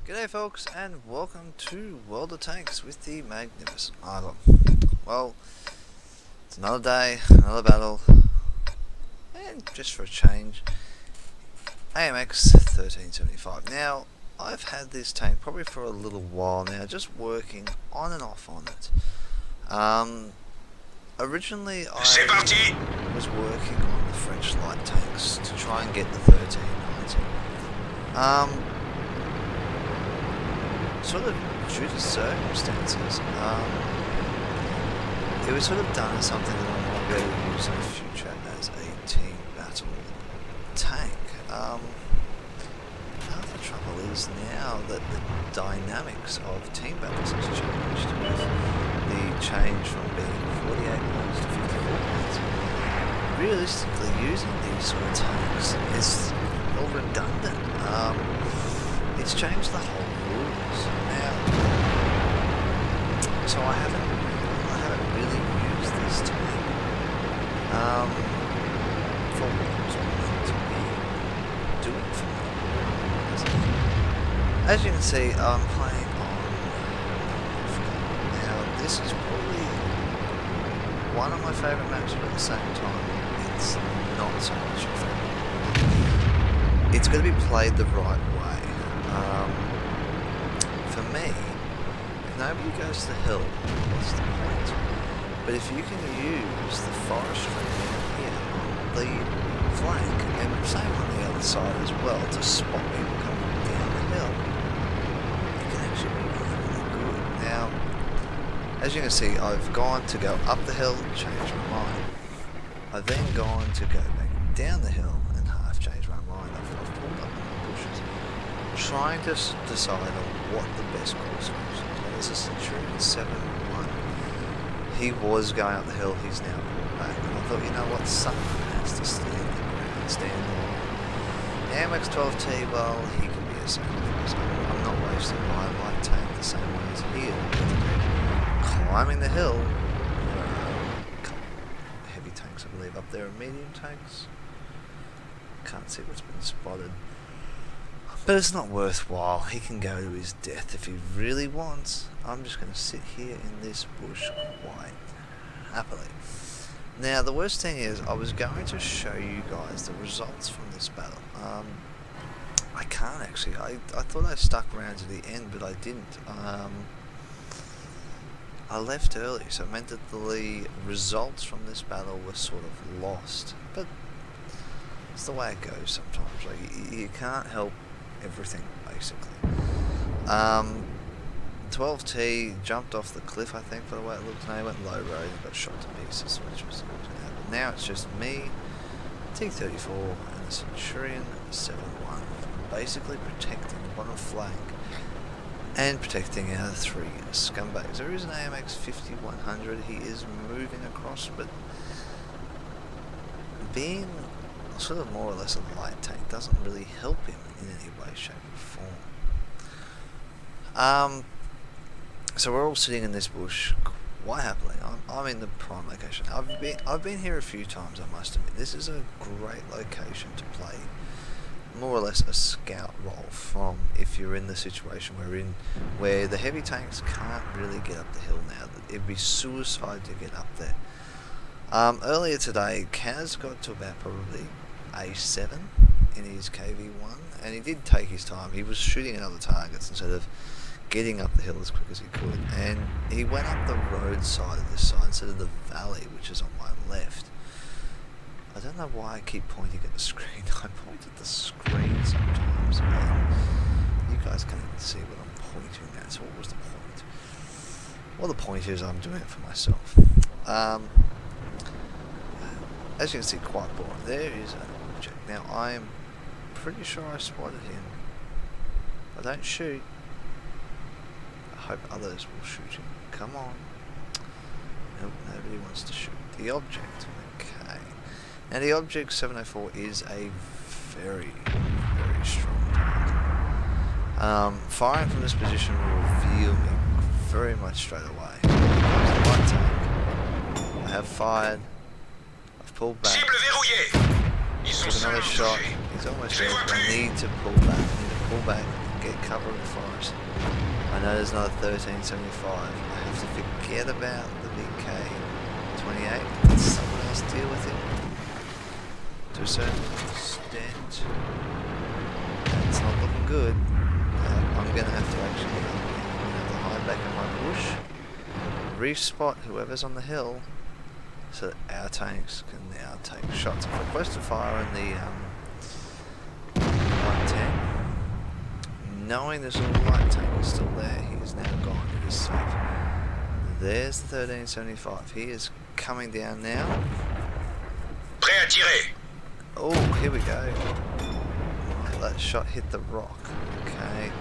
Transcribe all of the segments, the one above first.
G'day folks, and welcome to World of Tanks with the Magnificent Margon. Well, it's another day, another battle, and just for a change, AMX1375. Now, I've had this tank probably for a little while now, just working on and off on it. Originally I was working on the French light tanks to try and get the 1390. Sort of due to circumstances, it was sort of done as something that I might be able to use in the future as a team battle tank. The trouble is now that the dynamics of team battles has changed with the change from being 48 points to 54 points. Realistically, using these sort of tanks is all redundant. It's changed the whole rules now, so I haven't really used this tank for what it's meant to be doing for me. As you can see, I'm playing on now. This is probably one of my favourite maps, but at the same time, it's not so much a favourite. It's going to be played the right way. For me, if nobody goes to the hill, what's the point? But if you can use the forestry here on the flank, and same on the other side as well, to spot people coming down the hill, it can actually be really good. Now, as you can see, I've gone to go up the hill, changed my mind. I've then gone to go back down the hill and half changed my mind. I've pulled up in the bushes, trying to decide on what the best course was. So this is Centurion 7-1. He was going up the hill, he's now pulled back. And I thought, you know what, someone has to stand the ground, stand there. The AMX12T, well, he can be a sacrifice. I'm not wasting my light tank the same way as he is. Climbing the hill, there are a couple of heavy tanks, I believe, up there, are medium tanks. Can't see what's been spotted. But it's not worthwhile. He can go to his death if he really wants. I'm just going to sit here in this bush quite happily. Now, the worst thing is, I was going to show you guys the results from this battle. I can't actually. I thought I stuck around to the end, but I didn't. I left early, so it meant that the results from this battle were sort of lost. But it's the way it goes sometimes. Like, you can't help everything, basically. 12T jumped off the cliff, I think, for the way it looked. Now he went low road and got shot to pieces, which was going to happen. Now it's just me, T-34, and a Centurion 7-1, basically protecting the bottom flank and protecting our three scumbags. There is an AMX5100. He is moving across, but being sort of more or less a light tank doesn't really help him in any way, shape or form. So we're all sitting in this bush quite happily. I'm in the prime location. I've been here a few times, I must admit. This is a great location to play more or less a scout role from if you're in the situation we're in, where the heavy tanks can't really get up the hill now. It'd be suicide to get up there. Earlier today, Kaz got to about probably A7 in his KV1, and he did take his time. He was shooting at other targets instead of getting up the hill as quick as he could, and he went up the road side of this side instead of the valley, which is on my left. I don't know why I keep pointing at the screen. I point at the screen sometimes, and you guys can't even see what I'm pointing at, so what was the point? Well, the point is I'm doing it for myself. As you can see, quite boring. There is an object. Now, I am pretty sure I spotted him. I don't shoot. I hope others will shoot him. Come on. Nope, nobody wants to shoot. The object. Okay. Now, the object 704 is a very, very strong target. Firing from this position will reveal me very much straight away. Light tank. I have fired. Pull back. Took another shot. He's almost dead. I need to pull back. I need to pull back and get cover in the forest. I know there's another 1375. I have to forget about the BK28. Let someone else deal with him. To a certain extent. It's not looking good. I'm going to have to actually hide back in my bush. Respot whoever's on the hill so that our tanks can now take shots. If we're close to fire in the 110, knowing this little light tank is still there, he is now gone. It is safe. There's the 1375. He is coming down now. Prêt à tirer. Oh, here we go. Oh, that shot hit the rock. Okay.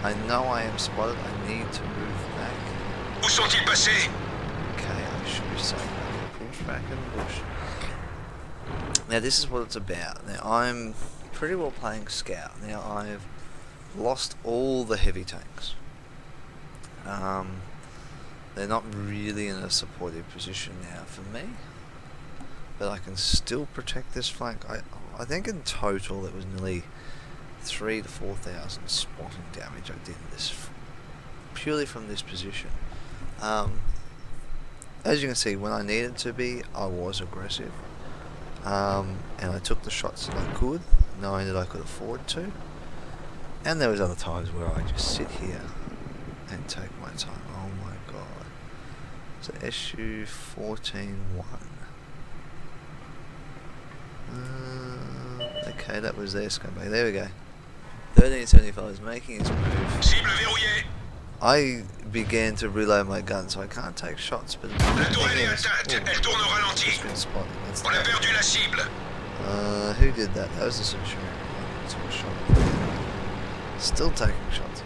I know I am spotted. I need to move back. Où sont-ils passés? Okay, I should be safe. Push back in the bush. Now this is what it's about. Now I'm pretty well playing scout. Now I've lost all the heavy tanks. They're not really in a supportive position now for me, but I can still protect this flank. I think in total it was nearly 3,000 to 4,000 spotting damage I did in this, purely from this position. As you can see, when I needed to be, I was aggressive, and I took the shots that I could, knowing that I could afford to. And there was other times where I just sit here and take my time. Oh my god! So SU 14-1. Okay, that was their scumbag. There we go. 1375 is making his move. Cible verrouillée. I began to reload my gun, so I can't take shots, but La tourelle est atteinte. Elle tourne au ralenti. It's been spotted. That's On a perdu la cible. who did that? That was the Centurion. Took a shot. Still taking shots,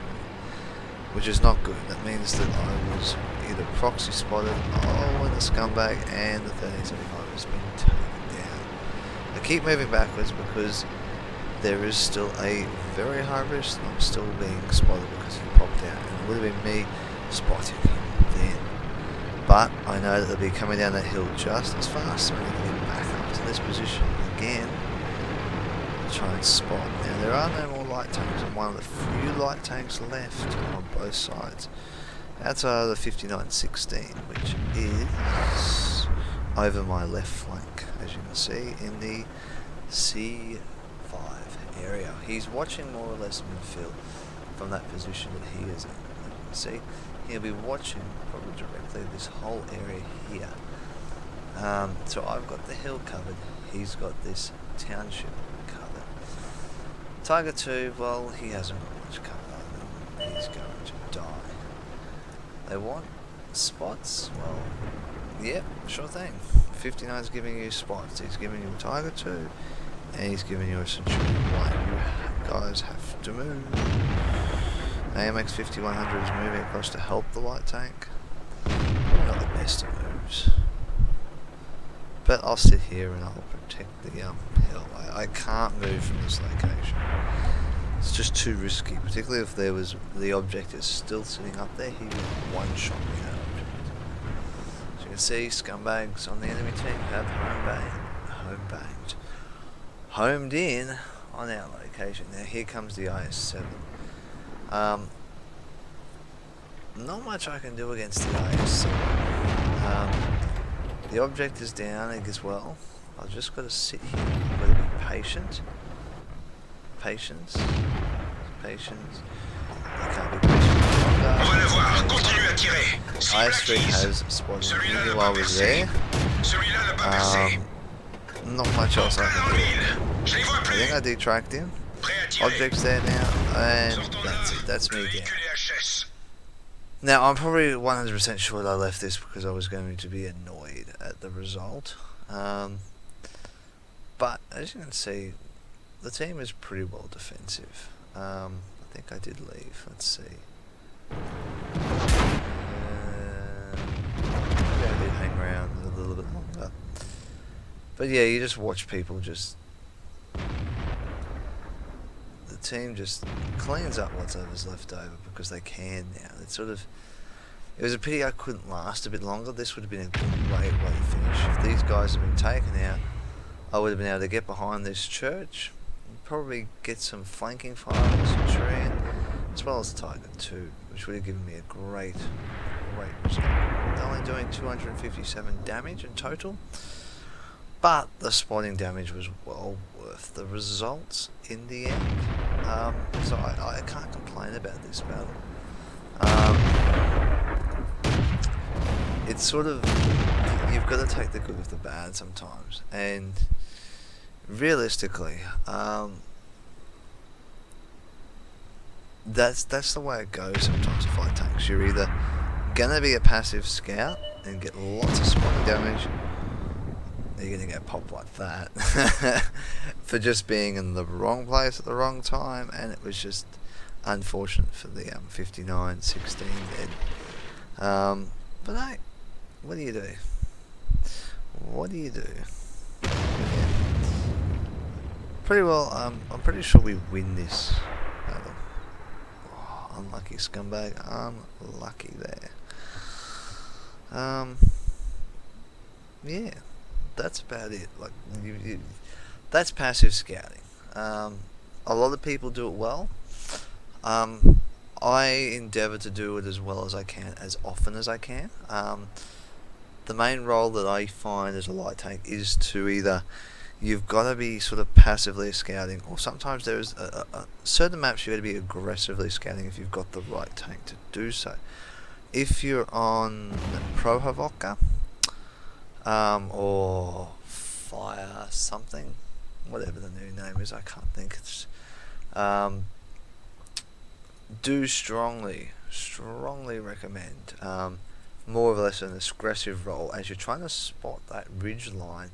which is not good. That means that I was either proxy spotted, and the scumbag, and the 1375 has been taken down. I keep moving backwards because there is still a very high risk that I'm still being spotted because he popped out, and it would have been me spotting him then. But I know that they'll be coming down that hill just as fast, so I need to get back up to this position again to try and spot. Now there are no more light tanks, and one of the few light tanks left on both sides. That's the 5916, which is over my left flank, as you can see, in the C5 area. He's watching more or less midfield from that position that he is in. You can see he'll be watching probably directly this whole area here. So I've got the hill covered, he's got this township covered. Tiger 2, well, he hasn't got much cover, he's going to die. They want spots? Well, yep, sure thing. 59's giving you spots. He's giving you a Tiger 2, and he's giving you a Centurion 1. You guys have to move. AMX1375 is moving across to help the light tank. Probably not the best of moves. But I'll sit here and I'll protect the hill. I can't move from this location. It's just too risky, particularly if there was the object is still sitting up there. He would one-shot me that object. As you can see, scumbags on the enemy team have homed in on our location. Now here comes the IS-7. Not much I can do against the IS-7. The object is down as well. I've just got to sit here. I've got to be patient. Patience. I can't be patient longer. On va la voir. Continue à tirer. Cible IS-3 acquise. has spotted Celui-là me n'a while I pas was percé. there. Celui-là n'a pas percé. Not much else I Dans can le do. mille. Je les vois I plus. think I detracked him. Prêt à tirer. Object's there now, and Sortons that's là. it. That's Le me down. véhicule est HS. Now, I'm probably 100% sure that I left this because I was going to be annoyed at the result. But, as you can see, the team is pretty well defensive. I think I did leave. Let's see. Maybe I did hang around a little bit longer. But yeah, you just watch people just... The team just cleans up whatever's left over because they can now. It's sort of... It was a pity I couldn't last a bit longer. This would have been a great way to finish. If these guys had been taken out, I would have been able to get behind this church and probably get some flanking fire on the Centurion as well as the Tiger 2, which would have given me a great result. Only doing 257 damage in total, but the spotting damage was well worth the results in the end. So I can't complain about this battle. It's sort of, you've got to take the good with the bad sometimes, and realistically, that's the way it goes sometimes to fight tanks. You're either gonna be a passive scout and get lots of spotting damage, or you're gonna get popped like that for just being in the wrong place at the wrong time, and it was just unfortunate for the 59-16 dead. But hey, what do you do? What do you do? Yeah. Pretty well, I'm pretty sure we win this battle. Oh, unlucky scumbag, unlucky there. Yeah, that's about it. Like, that's passive scouting. A lot of people do it well. I endeavour to do it as well as I can, as often as I can. The main role that I find as a light tank is to either, you've got to be sort of passively scouting, or sometimes there's a certain maps you've got to be aggressively scouting if you've got the right tank to do so. If you're on Pro Havoka, or Fire something, whatever the new name is, I can't think. It's do strongly recommend more or less an aggressive role as you're trying to spot that ridge line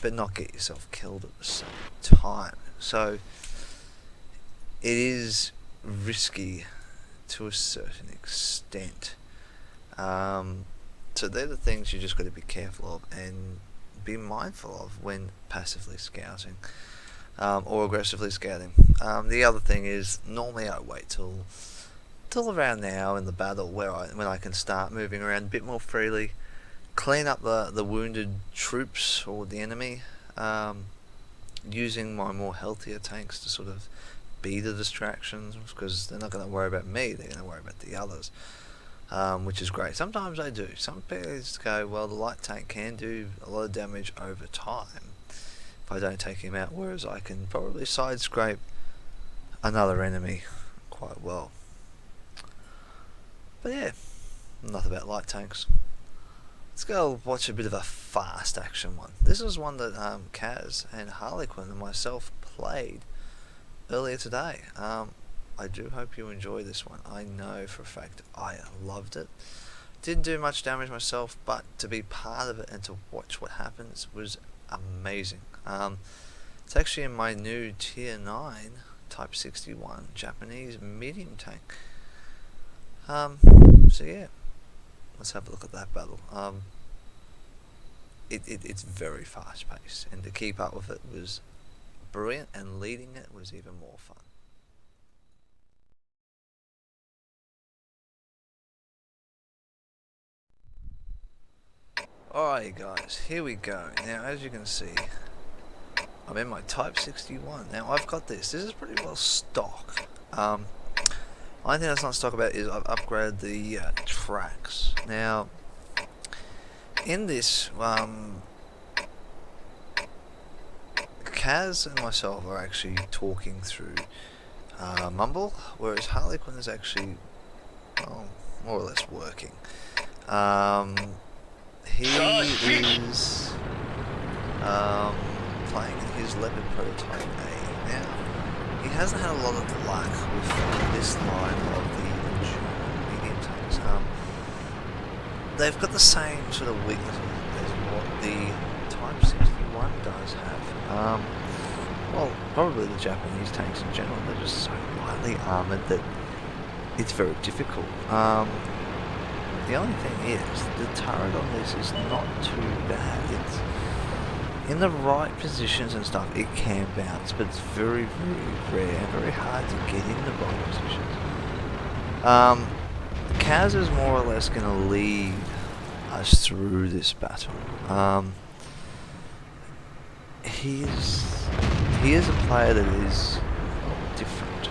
but not get yourself killed at the same time. So it is risky to a certain extent. So they're the things you just got to be careful of and be mindful of when passively scouting or aggressively scouting. The other thing is, normally I wait till around now in the battle when I can start moving around a bit more freely, clean up the wounded troops or the enemy, using my more healthier tanks to sort of be the distractions, because they're not going to worry about me, they're going to worry about the others, which is great. Sometimes I do. Some players go, well, the light tank can do a lot of damage over time if I don't take him out, whereas I can probably side scrape another enemy quite well. But yeah, enough about light tanks. Let's go watch a bit of a fast action one. This is one that Kaz and Harlequin and myself played earlier today. I do hope you enjoy this one. I know for a fact I loved it. Didn't do much damage myself, but to be part of it and to watch what happens was amazing. It's actually in my new Tier 9 Type 61 Japanese medium tank. So yeah, let's have a look at that battle. It's very fast paced, and to keep up with it was brilliant, and leading it was even more fun. Alright guys, here we go. Now as you can see, I'm in my Type 61. Now I've got this is pretty well stock. Only thing that's not stock about is I've upgraded the tracks. Now, in this, Kaz and myself are actually talking through Mumble, whereas Harlequin is actually, well, more or less working. He is playing his Leopard Prototype A. Now, he hasn't had a lot of luck with this line of the medium tanks. They've got the same sort of weaknesses as what the Type 61 does have. Well, probably the Japanese tanks in general, they're just so lightly armoured that it's very difficult. The only thing is, the turret on this is not too bad. It's in the right positions and stuff, it can bounce, but it's very, very rare and very hard to get in the right positions. Kaz is more or less going to lead us through this battle. He is a player that is different,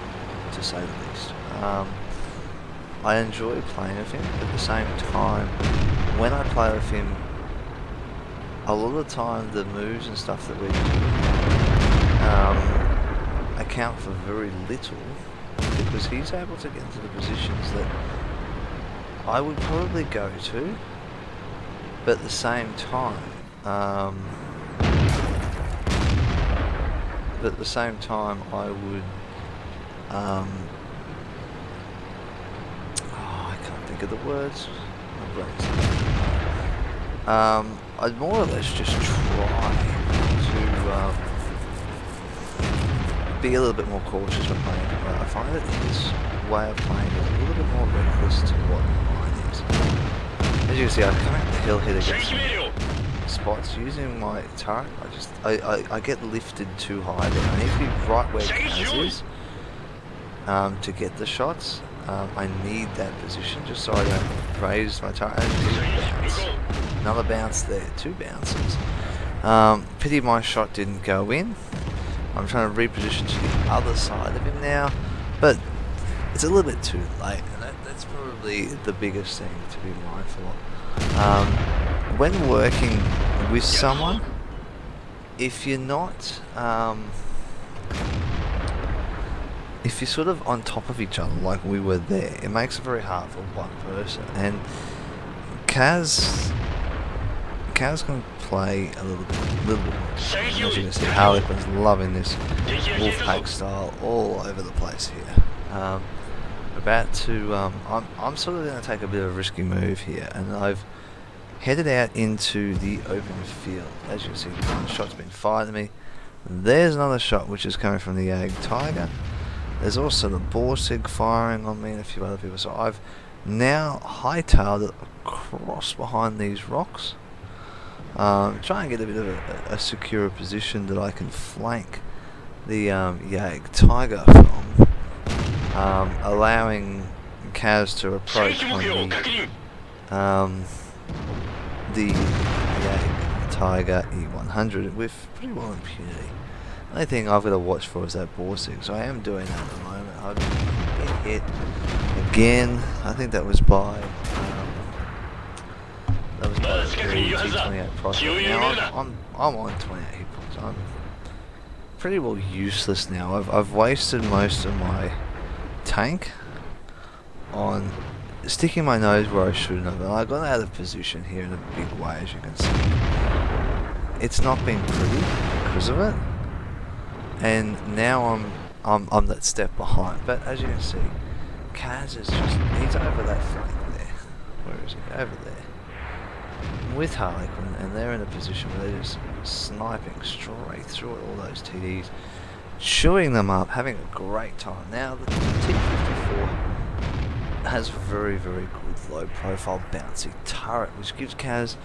to say the least. I enjoy playing with him, but at the same time, when I play with him, a lot of the time the moves and stuff that we do account for very little, because he's able to get into the positions that I would probably go to, but at the same time, I would, I can't think of the words. My brain's I'd more or less just try to be a little bit more cautious when playing. I find that his way of playing is a little bit more reckless to what mine is. As you can see, I come out the hill here to get some spots using my turret. I get lifted too high there. I need to be right where Kaz is to get the shots. I need that position just so I don't raise my turret. Bounce. Another bounce there, 2 bounces. Pity my shot didn't go in. I'm trying to reposition to the other side of him now, but it's a little bit too late, and that's probably the biggest thing to be mindful of. When working with someone, if you're not, if you're sort of on top of each other like we were there, it makes it very hard for one person. And Kaz can play a little bit more. As you can see, Harlequin's loving this Wolfpack style all over the place here. I'm sort of going to take a bit of a risky move here, and I've headed out into the open field. As you can see, one shot's been fired at me. There's another shot which is coming from the Jag Tiger. There's also the Borsig firing on me and a few other people. So I've now hightailed it across behind these rocks. Try and get a bit of a secure position that I can flank the Jag Tiger from, allowing Kaz to approach on the Jag Tiger E100 with pretty well impunity. The only thing I've got to watch for is that Borsig, so I am doing that at the moment. I've been hit again. I think that was by the 28 prospect. Now I'm on 28 hit points. I'm pretty well useless now. I've wasted most of my tank on sticking my nose where I shouldn't have. And I got out of position here in a big way, as you can see. It's not been pretty because of it. And now I'm that step behind. But as you can see, Kaz is he's over that flank there. Where is he? Over there. With Harlequin, and they're in a position where they're just sniping straight through all those TDs, chewing them up, having a great time. Now the T-54 has very, very good low profile bouncy turret, which gives Kaz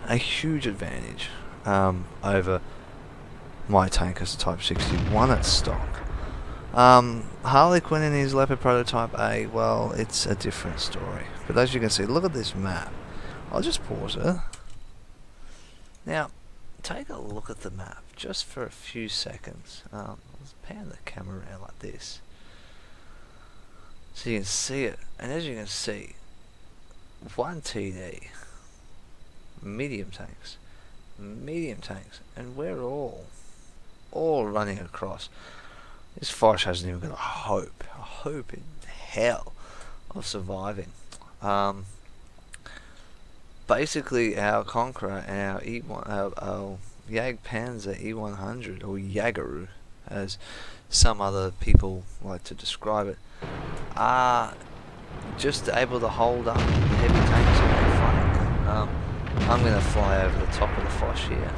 a huge advantage over my tank as a Type 61 at stock. Harlequin in his Leopard Prototype A, well, it's a different story. But as you can see, look at this map. I'll just pause it. Now, take a look at the map just for a few seconds. Let's pan the camera around like this, so you can see it. And as you can see, 1 TD, medium tanks, and we're all running across. This Foch hasn't even got a hope in hell of surviving. Basically, our Conqueror and our our Jag Panzer E100, or Jagaru, as some other people like to describe it, are just able to hold up the heavy tanks on their flank. I'm going to fly over the top of the Foch here.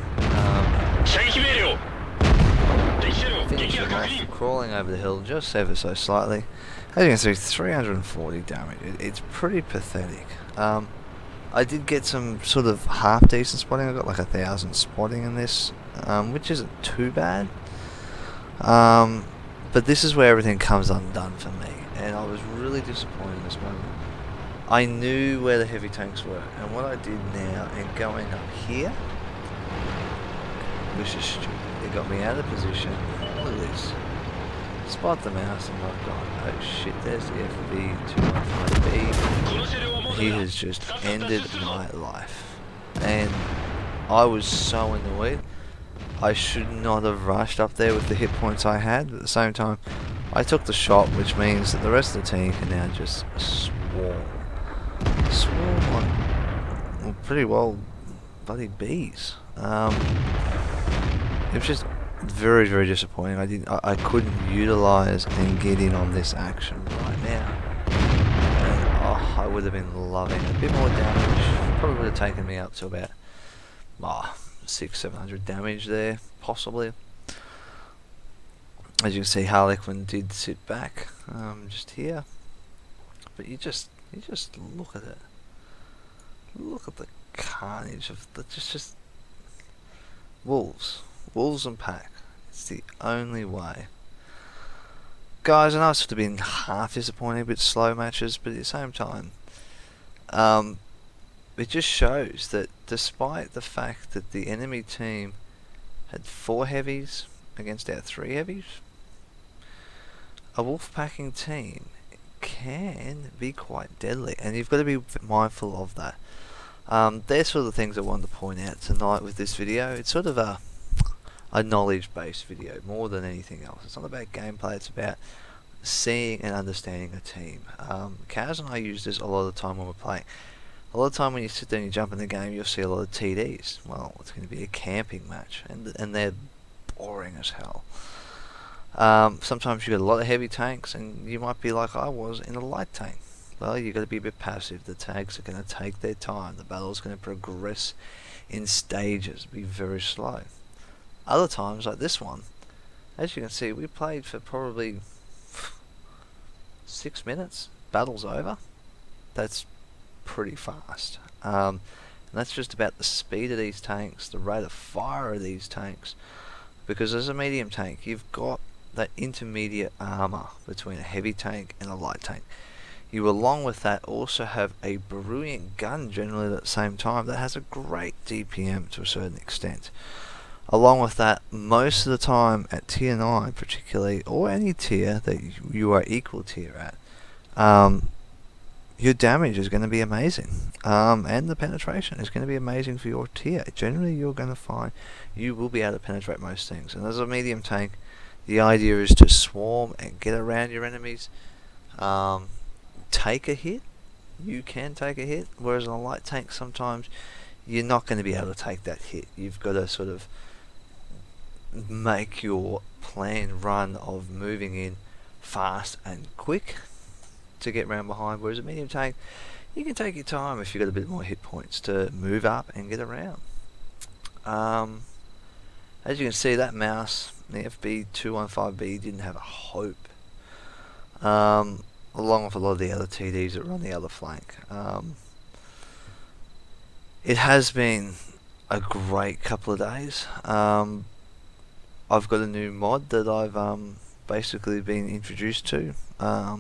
Finish him off, crawling over the hill just ever so slightly. As you can see, 340 damage. It's pretty pathetic. I did get some sort of half decent spotting. I got like 1,000 spotting in this, which isn't too bad. But this is where everything comes undone for me, and I was really disappointed in this moment. I knew where the heavy tanks were, and what I did now, and going up here, was just stupid. It got me out of position. Look at this. spot the mouse and I've gone, oh shit, there's the FB215B. He has just ended my life. And I was so annoyed. I should not have rushed up there with the hit points I had, but at the same time, I took the shot, which means that the rest of the team can now just swarm. Swarm on, well, pretty well, bloody bees. It was just very, very disappointing. I couldn't utilize and get in on this action right now. And, I would have been loving a bit more damage. Probably would have taken me up to about 600-700 damage there, possibly. As you can see, Harlequin did sit back, just here. But you just look at it. Look at the carnage of the just wolves and pack. It's the only way. Guys, I know it's been half disappointing, a bit slow matches, but at the same time, it just shows that despite the fact that the enemy team had 4 heavies against our 3 heavies, a wolf packing team can be quite deadly, and you've got to be mindful of that. They're sort of the things I wanted to point out tonight with this video. It's sort of a knowledge-based video more than anything else. It's not about gameplay, it's about seeing and understanding a team. Kaz and I use this a lot of the time when we're playing. A lot of the time when you sit there and you jump in the game, you'll see a lot of TDs. Well, it's going to be a camping match, and they're boring as hell. Sometimes you got a lot of heavy tanks, and you might be like I was in a light tank. Well, you got to be a bit passive. The tanks are going to take their time. The battle's going to progress in stages, be very slow. Other times, like this one, as you can see, we played for probably 6 minutes. Battle's over. That's pretty fast. And that's just about the speed of these tanks, the rate of fire of these tanks. Because as a medium tank, you've got that intermediate armor between a heavy tank and a light tank. You, along with that, also have a brilliant gun generally at the same time that has a great DPM to a certain extent. Along with that, most of the time at tier 9 particularly, or any tier that you are equal tier at, your damage is going to be amazing, and the penetration is going to be amazing for your tier. Generally, you're going to find you will be able to penetrate most things. And as a medium tank, the idea is to swarm and get around your enemies. Take a hit. You can take a hit, whereas on a light tank, sometimes you're not going to be able to take that hit. You've got to sort of make your plan run of moving in fast and quick to get round behind, whereas a medium tank, you can take your time if you've got a bit more hit points to move up and get around. As you can see, that mouse, the FB215B, didn't have a hope, along with a lot of the other TDs that were on the other flank. It has been a great couple of days. I've got a new mod that I've basically been introduced to. I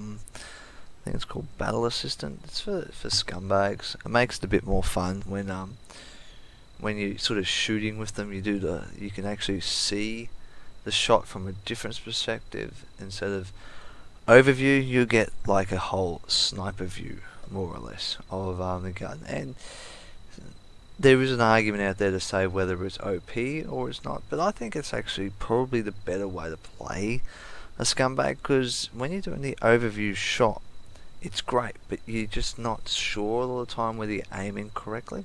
think it's called Battle Assistant. It's for scumbags. It makes it a bit more fun when you're sort of shooting with them. You can actually see the shot from a different perspective. Instead of overview, you get like a whole sniper view, more or less, of the gun. And there is an argument out there to say whether it's OP or it's not, but I think it's actually probably the better way to play a scumbag, because when you're doing the overview shot, it's great, but you're just not sure all the time whether you're aiming correctly.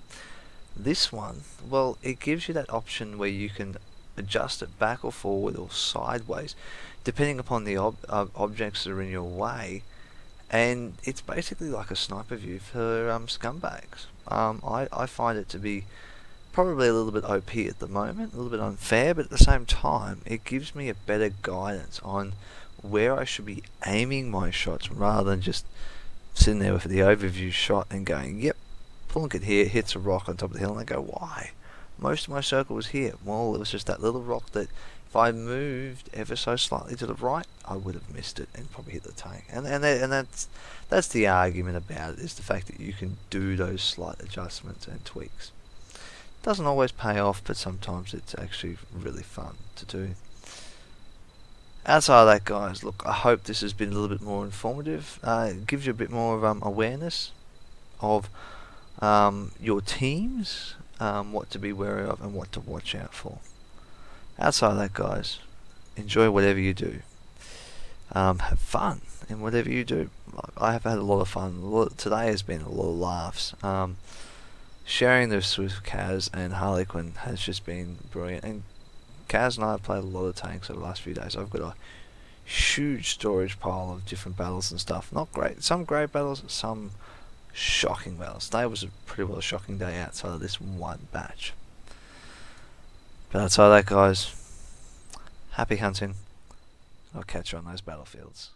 This one, well, it gives you that option where you can adjust it back or forward or sideways, depending upon the objects that are in your way, and it's basically like a sniper view for scumbags. I find it to be probably a little bit OP at the moment, a little bit unfair, but at the same time, it gives me a better guidance on where I should be aiming my shots, rather than just sitting there with the overview shot and going, yep, pulling it here, hits a rock on top of the hill, and I go, why? Most of my circle was here. Well, it was just that little rock that if I moved ever so slightly to the right, I would have missed it and probably hit the tank. And that's the argument about it, is the fact that you can do those slight adjustments and tweaks. Doesn't always pay off, but sometimes it's actually really fun to do. outside of that, guys, look, I hope this has been a little bit more informative. It gives you a bit more of awareness of your teams, what to be wary of, and what to watch out for. Outside of that, guys, enjoy whatever you do. Have fun in whatever you do. I have had a lot of fun. Today has been a lot of laughs. Sharing this with Kaz and Harlequin has just been brilliant. And Kaz and I have played a lot of tanks over the last few days. I've got a huge storage pile of different battles and stuff. Not great. Some great battles, some shocking battles. Today was a pretty well shocking day outside of this one batch. But outside of that, guys, happy hunting. I'll catch you on those battlefields.